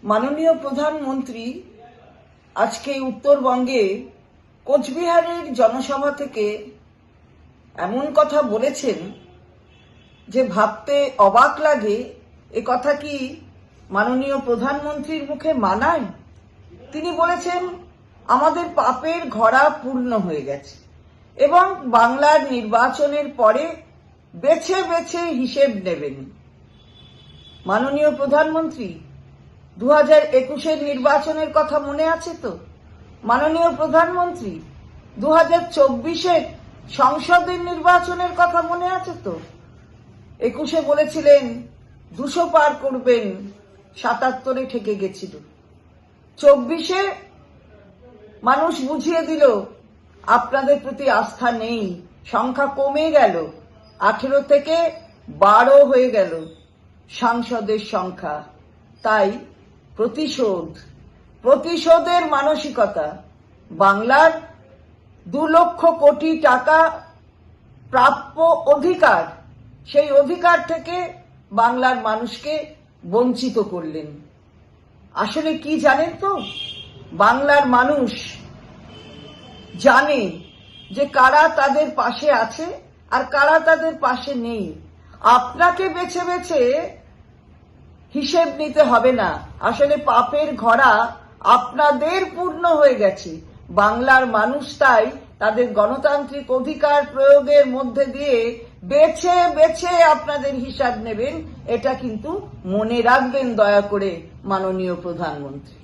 মাননীয় প্রধানমন্ত্রী আজকে উত্তরবঙ্গে কোচবিহারের জনসভা থেকে এমন কথা বলেছেন যে ভাবতে অবাক লাগে। এ কথা কি মাননীয় প্রধানমন্ত্রীর মুখে মানায়? তিনি বলেছেন আমাদের পাপের ঘড়া পূর্ণ হয়ে গেছে এবং বাংলার নির্বাচনের পরে বেছে বেছে হিসেব নেবেন। মাননীয় প্রধানমন্ত্রী 2021-এর নির্বাচনের কথা মনে আছে তো? মাননীয় প্রধানমন্ত্রী 2024-এর সংসদের নির্বাচনের কথা মনে আছে তো? 21-এ বলেছিলেন 200 পার করবেন, 77-এ ঠেকে গেছিল। 24-এ মানুষ বুঝিয়ে দিল আপনাদের প্রতি আস্থা নেই, সংখ্যা কমে গেল, 18 থেকে 12 হয়ে গেল সাংসদের সংখ্যা। তাই প্রতিশোধের মানসিকতা। বাংলার 2 লক্ষ কোটি টাকা প্রাপ্য অধিকার, সেই অধিকার থেকে বাংলার মানুষকে বঞ্চিত করলেন। আসলে কি জানেন তো? বাংলার মানুষ জানে যে কারা তাদের পাশে আছে আর কারা তাদের পাশে নেই। আপনাকে বেছে বেছে হিসেব নিতে হবে না। আসলে পাপের ঘড়া আপনাদের পূর্ণ হয়ে গেছে। বাংলার মানুষ তাই তাদের গণতান্ত্রিক অধিকার প্রয়োগের মধ্যে দিয়ে বেছে বেছে আপনাদের হিসাব নেবেন। এটা কিন্তু মনে রাখবেন দয়া করে মাননীয় প্রধানমন্ত্রী।